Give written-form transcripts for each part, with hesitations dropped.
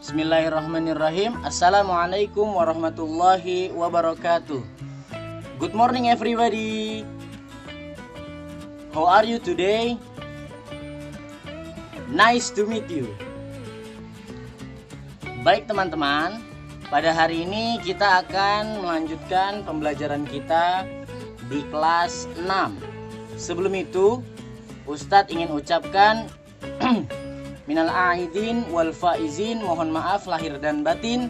Bismillahirrahmanirrahim. Assalamualaikum warahmatullahi wabarakatuh. Good morning everybody. How are you today? Nice to meet you. Baik teman-teman, pada hari ini kita akan melanjutkan pembelajaran kita di kelas 6. Sebelum itu, Ustadz ingin ucapkan minal aidin wal faizin, mohon maaf lahir dan batin.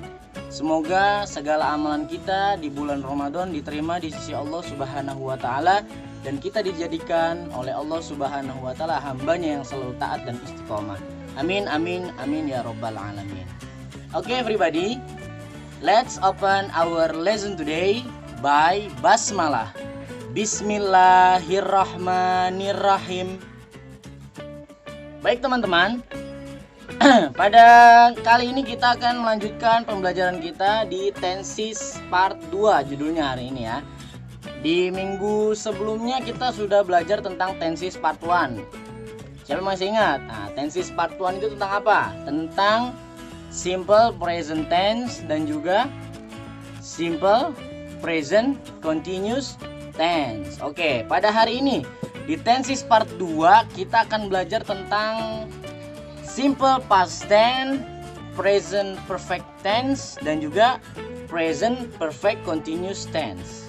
Semoga segala amalan kita di bulan Ramadan diterima di sisi Allah Subhanahu wa taala dan kita dijadikan oleh Allah Subhanahu wa taala hambanya yang selalu taat dan istiqomah. Amin amin amin ya rabbal alamin. Okay everybody, let's open our lesson today by basmalah. Bismillahirrahmanirrahim. Baik teman-teman, pada kali ini kita akan melanjutkan pembelajaran kita di tenses part 2 judulnya hari ini ya. Di minggu sebelumnya kita sudah belajar tentang tenses part 1. Siapa masih ingat? Nah, tenses part 1 itu tentang apa? Tentang simple present tense dan juga simple present continuous tense. Oke, pada hari ini di tenses part 2 kita akan belajar tentang simple past tense, present perfect tense, dan juga present perfect continuous tense.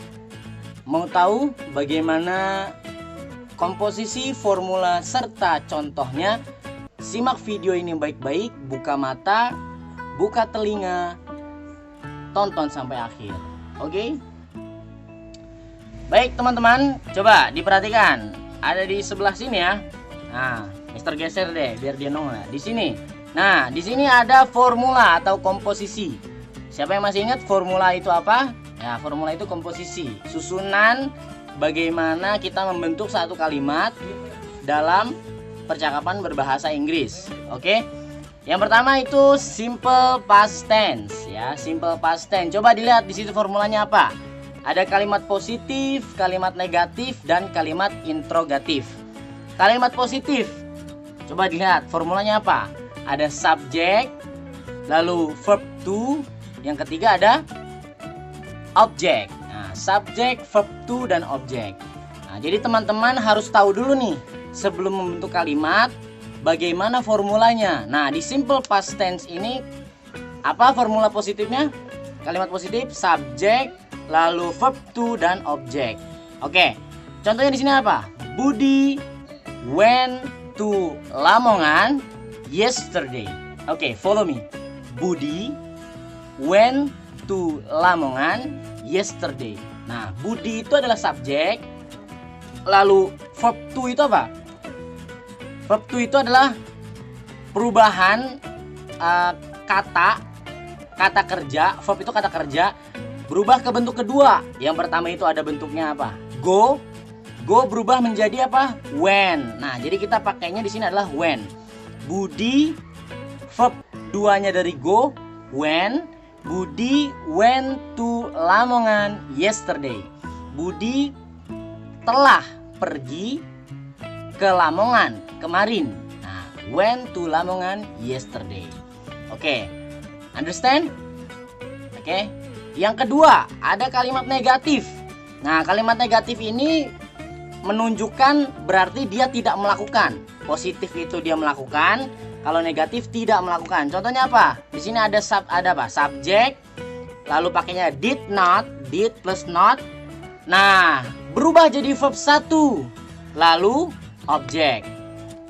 Mau tahu bagaimana komposisi, formula, serta contohnya? Simak video ini baik-baik, buka mata, buka telinga, tonton sampai akhir. Oke? Baik teman-teman, coba diperhatikan. Ada di sebelah sini ya. Nah, Mister geser deh biar dia nongol di sini. Nah, di sini ada formula atau komposisi. Siapa yang masih ingat formula itu apa? Ya, formula itu komposisi, susunan bagaimana kita membentuk satu kalimat dalam percakapan berbahasa Inggris. Oke? Yang pertama itu simple past tense ya, simple past tense. Coba dilihat di situ formulanya apa? Ada kalimat positif, kalimat negatif, dan kalimat interrogatif. Kalimat positif, coba dilihat formulanya apa? Ada subject, lalu verb to, yang ketiga ada object. Nah, subject, verb to, dan object. Nah, jadi teman-teman harus tahu dulu nih sebelum membentuk kalimat bagaimana formulanya. Nah, di simple past tense ini apa formula positifnya? Kalimat positif, subject, lalu verb to, dan object. Oke, contohnya di sini apa? Budi went to Lamongan yesterday. Oke, follow me. Budi went to Lamongan yesterday. Nah, Budi itu adalah subjek. Lalu verb to itu apa? Verb to itu adalah perubahan kata kerja. Verb itu kata kerja berubah ke bentuk kedua. Yang pertama itu ada bentuknya apa? Go. Go berubah menjadi apa? When. Nah, jadi kita pakainya di sini adalah when. Budi, verb duanya dari go, when. Budi went to Lamongan yesterday. Budi telah pergi ke Lamongan kemarin. Nah, went to Lamongan yesterday. Oke. Understand? Oke. Yang kedua, ada kalimat negatif. Nah, kalimat negatif ini menunjukkan berarti dia tidak melakukan. Positif itu dia melakukan, kalau negatif tidak melakukan. Contohnya apa? Di sini ada apa? Subjek, lalu pakainya did not, did plus not. Nah, berubah jadi verb 1, lalu objek.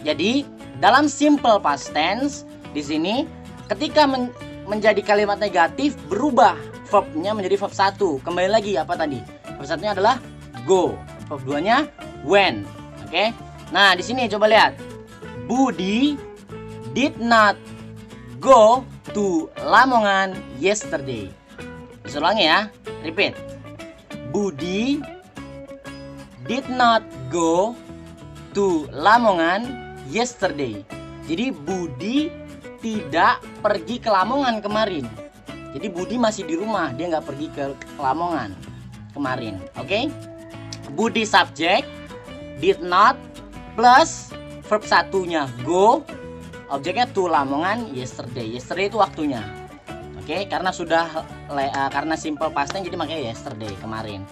Jadi, dalam simple past tense di sini ketika menjadi kalimat negatif berubah verbnya menjadi verb 1. Kembali lagi apa tadi? Verb 1-nya adalah go. Verb 2-nya when. Oke. Nah, di sini coba lihat. Budi did not go to Lamongan yesterday. Bisa ulangi ya. Repeat. Budi did not go to Lamongan yesterday. Jadi Budi tidak pergi ke Lamongan kemarin. Jadi Budi masih di rumah, dia nggak pergi ke Lamongan kemarin. Oke? Budi subject, did not plus verb 1-nya go, objeknya to Lamongan yesterday. Yesterday itu waktunya. Oke, karena karena simple past tense jadi makanya yesterday, kemarin.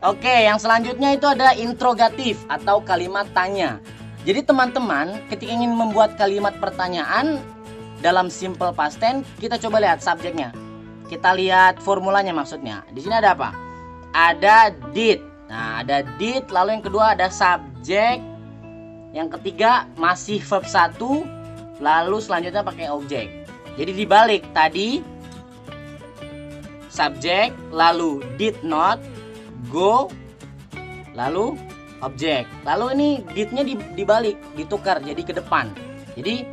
Oke, yang selanjutnya itu ada interrogatif atau kalimat tanya. Jadi teman-teman ketika ingin membuat kalimat pertanyaan dalam simple past tense, kita coba lihat subjeknya. Kita lihat formulanya maksudnya. Di sini ada apa? Ada did. Nah, ada did, lalu yang kedua ada subjek. Yang ketiga masih verb 1, lalu selanjutnya pakai objek. Jadi dibalik tadi subjek, lalu did not, go, lalu objek. Lalu ini did-nya dibalik, ditukar jadi ke depan. Jadi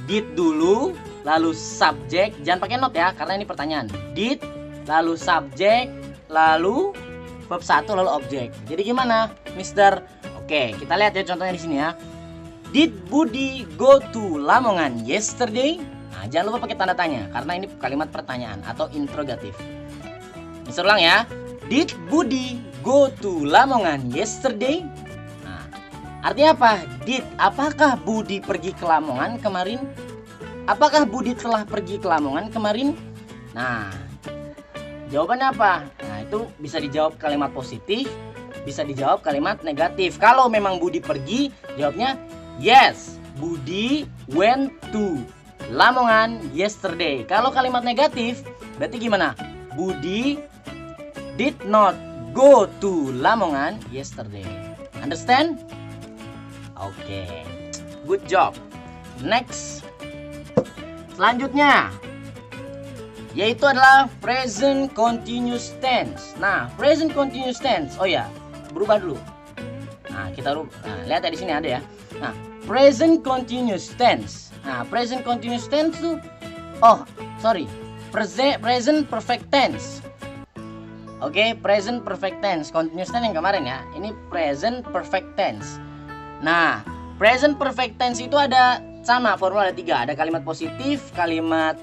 did dulu, lalu subjek, jangan pakai not ya karena ini pertanyaan. Did, lalu subjek, lalu verb 1, lalu objek. Jadi gimana, Mister? Oke, kita lihat ya contohnya di sini ya. Did Budi go to Lamongan yesterday? Nah, jangan lupa pakai tanda tanya karena ini kalimat pertanyaan atau interrogatif. Mister ulang ya. Did Budi go to Lamongan yesterday? Nah, artinya apa? Did, apakah Budi pergi ke Lamongan kemarin? Apakah Budi telah pergi ke Lamongan kemarin? Nah, jawabannya apa? Nah, itu bisa dijawab kalimat positif, bisa dijawab kalimat negatif. Kalau memang Budi pergi, jawabnya yes, Budi went to Lamongan yesterday. Kalau kalimat negatif, berarti gimana? Budi did not go to Lamongan yesterday. Understand? Oke, good job. Next. Selanjutnya yaitu adalah present continuous tense. Nah, present continuous tense. Oh ya, berubah dulu. Nah, lihat ya di sini ada ya. Nah, present continuous tense. Nah, present continuous tense tuh present perfect tense. Oke, present perfect tense. Continuous tense yang kemarin ya. Ini present perfect tense. Nah, present perfect tense itu ada sama, formula ada 3. Ada kalimat positif, kalimat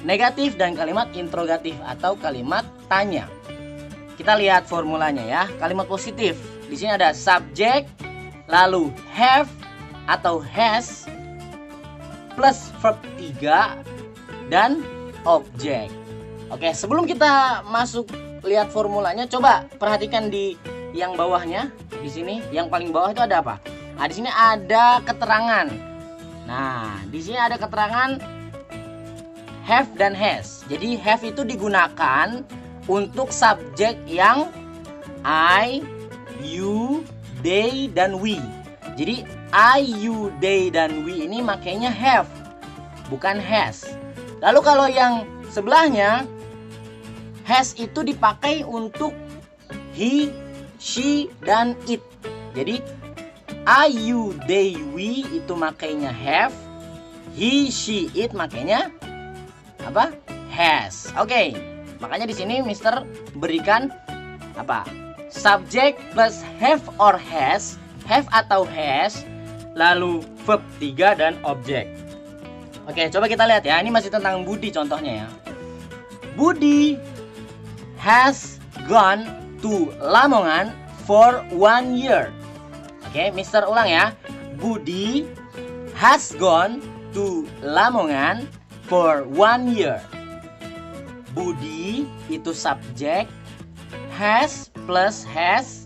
negatif, dan kalimat interrogatif atau kalimat tanya. Kita lihat formulanya ya. Kalimat positif. Di sini ada subject, lalu have atau has, plus verb 3 dan objek. Oke, sebelum kita masuk lihat formulanya, coba perhatikan di yang bawahnya. Di sini yang paling bawah itu ada apa? Nah, di sini ada keterangan. Nah, di sini ada keterangan have dan has. Jadi have itu digunakan untuk subjek yang I, you, they, dan we. Jadi I, you, they, dan we ini makanya have, bukan has. Lalu kalau yang sebelahnya, has itu dipakai untuk he, she, dan it. Jadi I, you, they, we itu makanya have, he, she, it makanya apa? Has. Oke. Makanya di sini Mister berikan apa? Subject plus have or has, have atau has, lalu verb 3 dan objek. Oke, coba kita lihat ya. Ini masih tentang Budi contohnya ya. Budi has gone to Lamongan for 1 year. Oke, Mister ulang ya. Budi has gone to Lamongan for 1 year. Budi itu subjek, has plus has.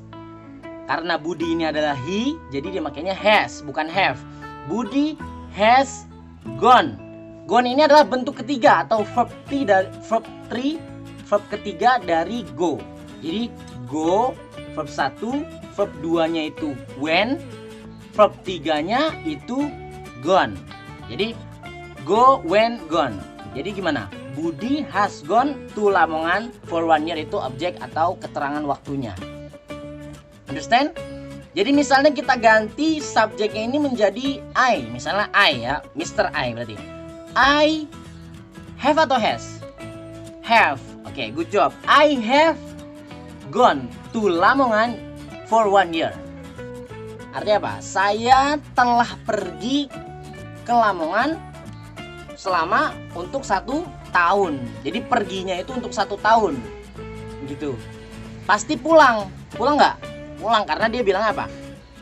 Karena Budi ini adalah he, jadi dia makanya has, bukan have. Budi has gone. Gone ini adalah bentuk ketiga atau verb 3, verb ketiga dari go. Jadi go, verb 1, verb 2-nya itu went, verb 3-nya itu gone. Jadi go, went, gone. Jadi gimana? Budi has gone to Lamongan for 1 year itu objek atau keterangan waktunya. Understand? Jadi misalnya kita ganti subjeknya ini menjadi I. Misalnya I ya, Mr. I berarti. I have atau has? Have. Oke, good job. I have gone to Lamongan for 1 year. Artinya apa? Saya telah pergi ke Lamongan selama untuk 1 tahun. Jadi perginya itu untuk 1 tahun. Gitu. Pasti pulang. Pulang nggak? Pulang karena dia bilang apa?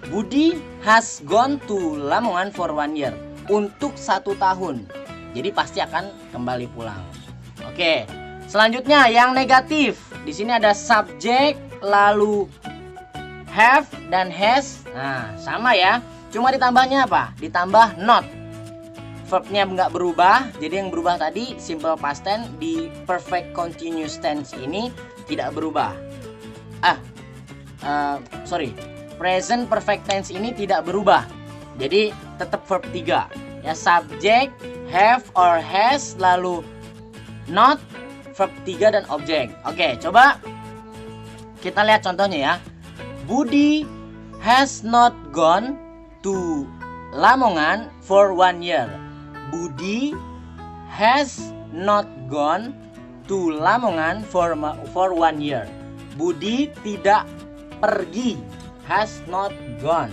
Budi has gone to Lamongan for 1 year. untuk 1 tahun. Jadi pasti akan kembali pulang. Oke. Selanjutnya yang negatif. Di sini ada subjek, lalu have dan has. Nah, sama ya. Cuma ditambahnya apa? Ditambah not. Verbnya nggak berubah. Jadi yang berubah tadi simple past tense, di perfect continuous tense ini tidak berubah. Present perfect tense ini tidak berubah. Jadi tetap verb 3. Ya, subject, have or has, lalu not, verb 3 dan objek. Oke, coba kita lihat contohnya ya. Budi has not gone to Lamongan for 1 year. Budi has not gone to Lamongan for 1 year. Budi tidak pergi, has not gone,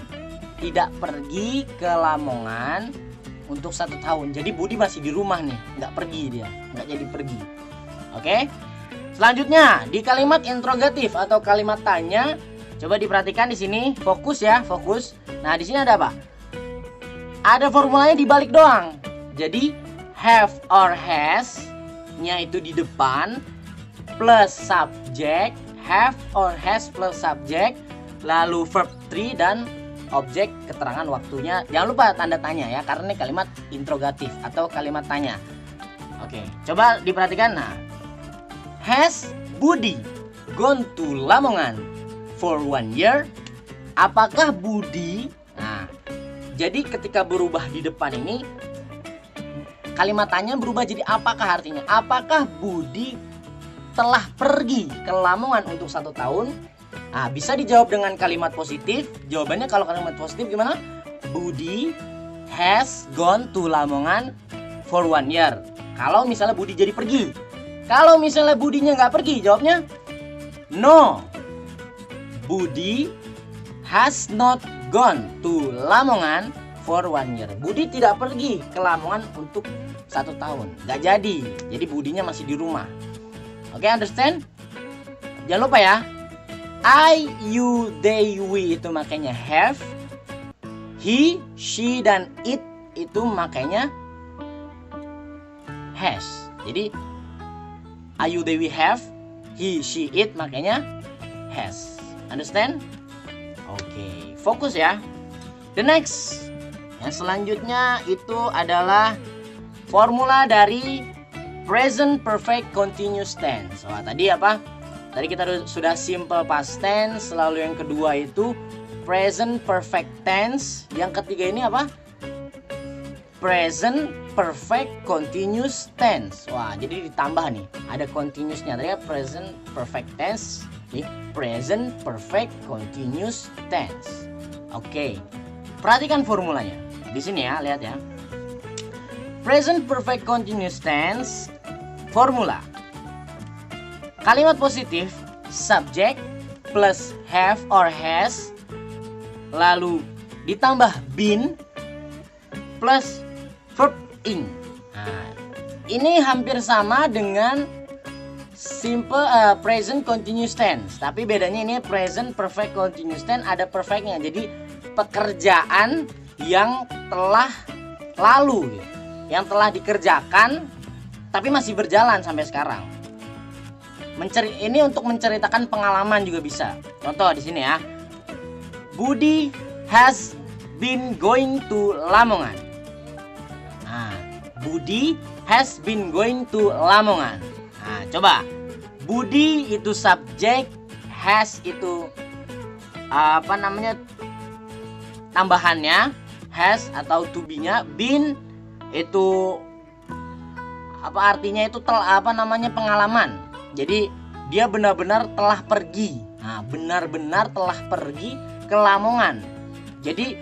tidak pergi ke Lamongan untuk 1 tahun. Jadi Budi masih di rumah nih, nggak pergi dia, nggak jadi pergi. Oke. Selanjutnya di kalimat interrogatif atau kalimat tanya, coba diperhatikan di sini, fokus ya, fokus. Nah, di sini ada apa? Ada formulanya dibalik doang. Jadi have or has-nya itu di depan plus subjek, have or has plus subjek, lalu verb 3 dan objek keterangan waktunya. Jangan lupa tanda tanya ya, karena ini kalimat interrogatif atau kalimat tanya. Oke, coba diperhatikan. Nah, has Budi gone to Lamongan for 1 year? Apakah Budi? Nah, jadi ketika berubah di depan ini, kalimat tanya berubah jadi apakah, artinya apakah Budi telah pergi ke Lamongan untuk 1 tahun? Nah, bisa dijawab dengan kalimat positif. Jawabannya kalau kalimat positif gimana? Budi has gone to Lamongan for 1 year. Kalau misalnya Budi jadi pergi. Kalau misalnya Budinya nggak pergi, jawabnya no. Budi has not gone to Lamongan for 1 year. Budi tidak pergi ke Lamongan untuk 1 tahun. Nggak jadi. Jadi Budinya masih di rumah. Oke, understand? Jangan lupa ya. I, you, they, we itu makanya have. He, she, dan it itu makanya has. Jadi I, you, they, we have. He, she, it makanya has. Understand? Oke, fokus ya. The next, yang selanjutnya itu adalah formula dari present perfect continuous tense. Wah, tadi apa? Tadi kita sudah simple past tense. Lalu yang kedua itu present perfect tense. Yang ketiga ini apa? Present perfect continuous tense. Wah, jadi ditambah nih, ada continuousnya. Tadi present perfect tense, nih present perfect continuous tense. Oke, perhatikan formulanya di sini ya, lihat ya. Present perfect continuous tense formula. Kalimat positif subject plus have or has, lalu ditambah been plus verb ing. Nah, ini hampir sama dengan simple present continuous tense, tapi bedanya ini present perfect continuous tense ada perfectnya. Jadi pekerjaan yang telah lalu, yang telah dikerjakan tapi masih berjalan sampai sekarang. Ini untuk menceritakan pengalaman juga bisa. Contoh di sini ya. Budi has been going to Lamongan. Nah, Budi has been going to Lamongan. Nah, coba. Budi itu subjek, has itu tambahannya, has atau to be-nya, been itu artinya itu pengalaman. Jadi dia benar-benar telah pergi. Nah, benar-benar telah pergi ke Lamongan. Jadi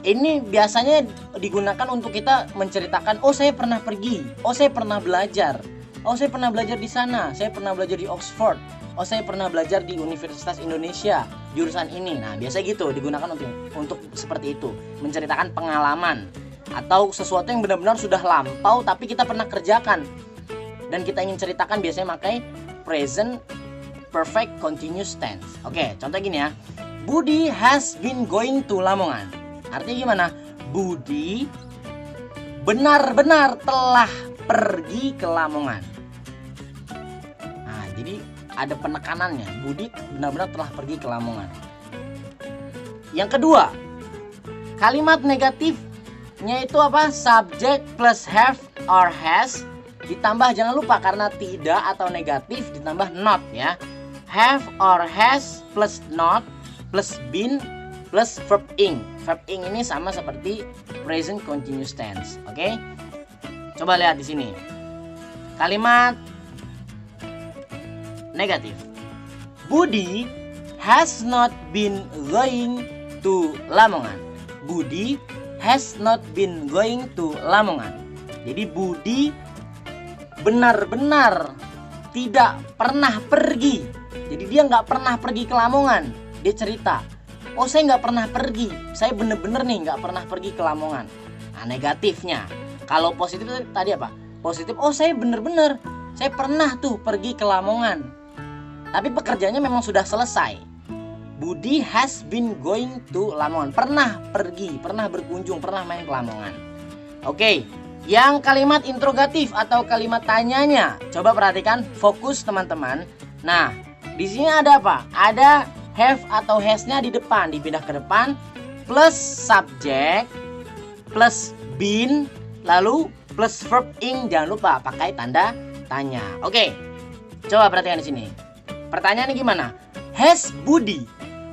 ini biasanya digunakan untuk kita menceritakan, oh saya pernah pergi, oh saya pernah belajar, oh saya pernah belajar di sana, saya pernah belajar di Oxford, oh saya pernah belajar di Universitas Indonesia jurusan ini. Nah, biasa gitu digunakan untuk seperti itu, menceritakan pengalaman atau sesuatu yang benar-benar sudah lampau tapi kita pernah kerjakan dan kita ingin ceritakan, biasanya pakai present perfect continuous tense. Oke, contoh gini ya. Budi has been going to Lamongan. Artinya gimana? Budi benar-benar telah pergi ke Lamongan. Nah, jadi ada penekanannya, Budi benar-benar telah pergi ke Lamongan. Yang kedua, kalimat negatifnya itu apa? Subject plus have or has ditambah, jangan lupa karena tidak atau negatif ditambah not ya. Have or has plus not plus been plus verb ing. Verb ing ini sama seperti present continuous tense. Oke? Coba lihat di sini. Kalimat negatif. Budi has not been going to Lamongan. Budi has not been going to Lamongan. Jadi Budi benar-benar tidak pernah pergi. Jadi dia nggak pernah pergi ke Lamongan. Dia cerita, oh saya nggak pernah pergi. Saya bener-bener nih nggak pernah pergi ke Lamongan. Nah, negatifnya. Kalau positif tadi apa? Positif, oh saya bener-bener, saya pernah tuh pergi ke Lamongan. Tapi pekerjaannya memang sudah selesai. Budi has been going to Lamongan. Pernah pergi, pernah berkunjung, pernah main ke Lamongan. Oke, yang kalimat interrogatif atau kalimat tanyanya, coba perhatikan, fokus teman-teman. Nah, di sini ada apa? Ada have atau has-nya di depan, dipindah ke depan, plus subject, plus been, lalu plus verb ing. Jangan lupa pakai tanda tanya. Oke, coba perhatikan di sini. Pertanyaannya gimana? Has Budi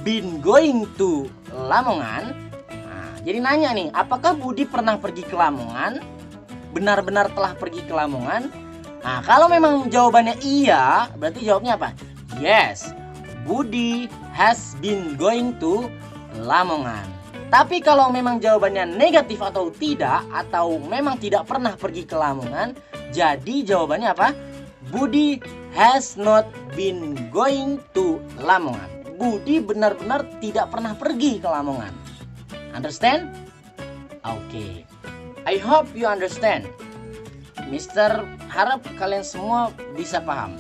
been going to Lamongan? Nah, jadi nanya nih, apakah Budi pernah pergi ke Lamongan? Benar-benar telah pergi ke Lamongan? Nah, kalau memang jawabannya iya, berarti jawabnya apa? Yes, Budi has been going to Lamongan. Tapi kalau memang jawabannya negatif atau tidak, atau memang tidak pernah pergi ke Lamongan, jadi jawabannya apa? Budi has not been going to Lamongan. Budi benar-benar tidak pernah pergi ke Lamongan. Understand? Oke. I hope you understand. Mister harap kalian semua bisa paham.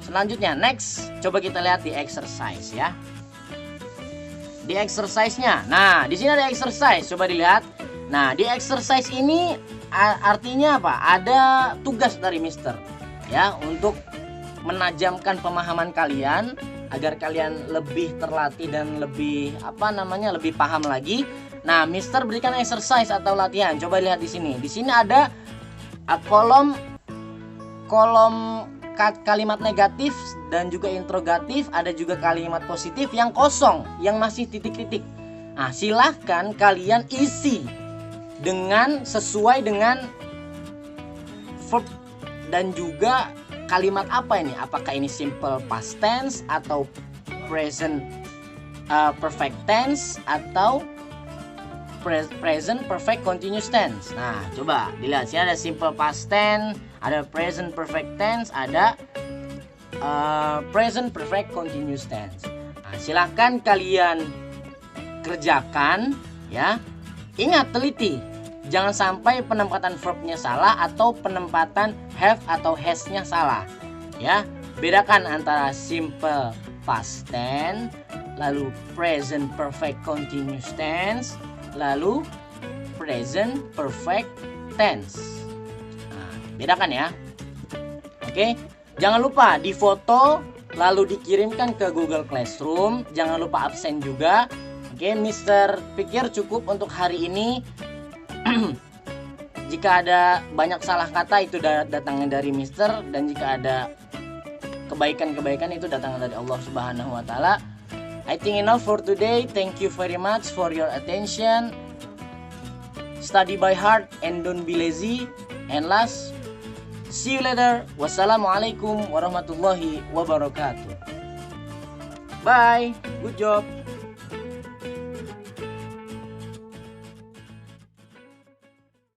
Selanjutnya, next, coba kita lihat di exercise ya. Di exercise-nya. Nah, di sini ada exercise, coba dilihat. Nah, di exercise ini artinya apa? Ada tugas dari Mister ya untuk menajamkan pemahaman kalian agar kalian lebih terlatih dan lebih lebih paham lagi. Nah, Mister berikan exercise atau latihan. Coba lihat di sini. Di sini ada kolom kalimat negatif dan juga interrogatif, ada juga kalimat positif yang kosong, yang masih titik-titik. Nah, silahkan kalian isi dengan sesuai dengan verb dan juga kalimat apa ini? Apakah ini simple past tense atau present perfect tense atau present perfect continuous tense. Nah, coba dilihat sini ada simple past tense, ada present perfect tense, ada present perfect continuous tense. Nah, silahkan kalian kerjakan ya. Ingat, teliti, jangan sampai penempatan verbnya salah atau penempatan have atau has-nya salah ya. Bedakan antara simple past tense, lalu present perfect continuous tense, lalu present perfect tense. Nah, bedakan ya. Oke, jangan lupa difoto lalu dikirimkan ke Google Classroom. Jangan lupa absen juga. Oke, Mister pikir cukup untuk hari ini. Jika ada banyak salah kata itu datangnya dari Mister, dan jika ada kebaikan-kebaikan itu datangnya dari Allah Subhanahu wa taala. I think enough for today. Thank you very much for your attention. Study by heart and don't be lazy. And last, see you later. Wassalamualaikum warahmatullahi wabarakatuh. Bye. Good job.